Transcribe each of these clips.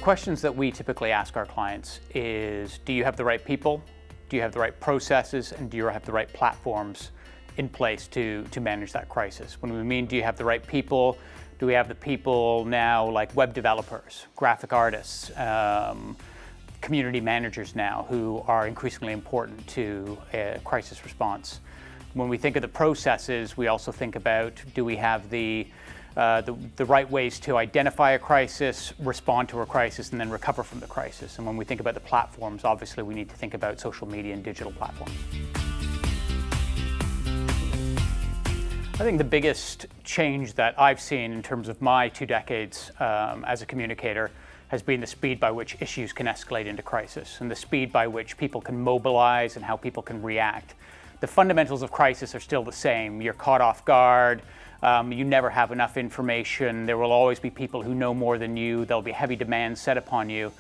questions that we typically ask our clients is, do you have the right people? Do you have the right processes? And do you have the right platforms in place to manage that crisis? When we mean, do you have the right people? Do we have the people now like web developers, graphic artists, community managers now who are increasingly important to a crisis response? When we think of the processes, we also think about, do we have the right ways to identify a crisis, respond to a crisis, and then recover from the crisis? And when we think about the platforms, obviously we need to think about social media and digital platforms. I think the biggest change that I've seen in terms of my 2 decades as a communicator has been the speed by which issues can escalate into crisis, and the speed by which people can mobilize and how people can react. The fundamentals of crisis are still the same. You're caught off guard, you never have enough information, there will always be people who know more than you, there'll be heavy demands set upon you.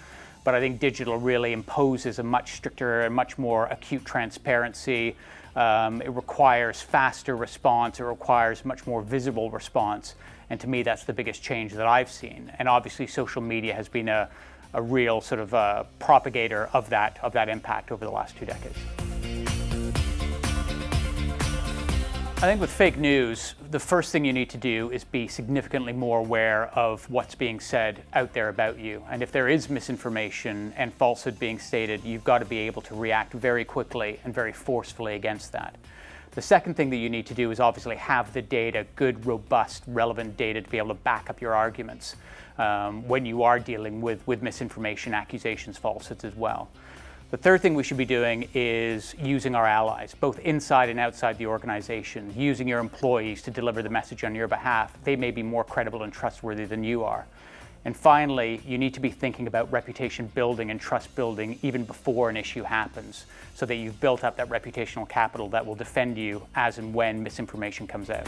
But I think digital really imposes a much stricter and much more acute transparency. It requires faster response, it requires much more visible response. And to me, that's the biggest change that I've seen. And obviously social media has been a real sort of propagator of that impact over the last 2 decades. I think with fake news, the first thing you need to do is be significantly more aware of what's being said out there about you. And if there is misinformation and falsehood being stated, you've got to be able to react very quickly and very forcefully against that. The second thing that you need to do is obviously have the data, good, robust, relevant data to be able to back up your arguments when you are dealing with misinformation, accusations, falsehoods as well. The third thing we should be doing is using our allies, both inside and outside the organization, using your employees to deliver the message on your behalf. They may be more credible and trustworthy than you are. And finally, you need to be thinking about reputation building and trust building even before an issue happens, so that you've built up that reputational capital that will defend you as and when misinformation comes out.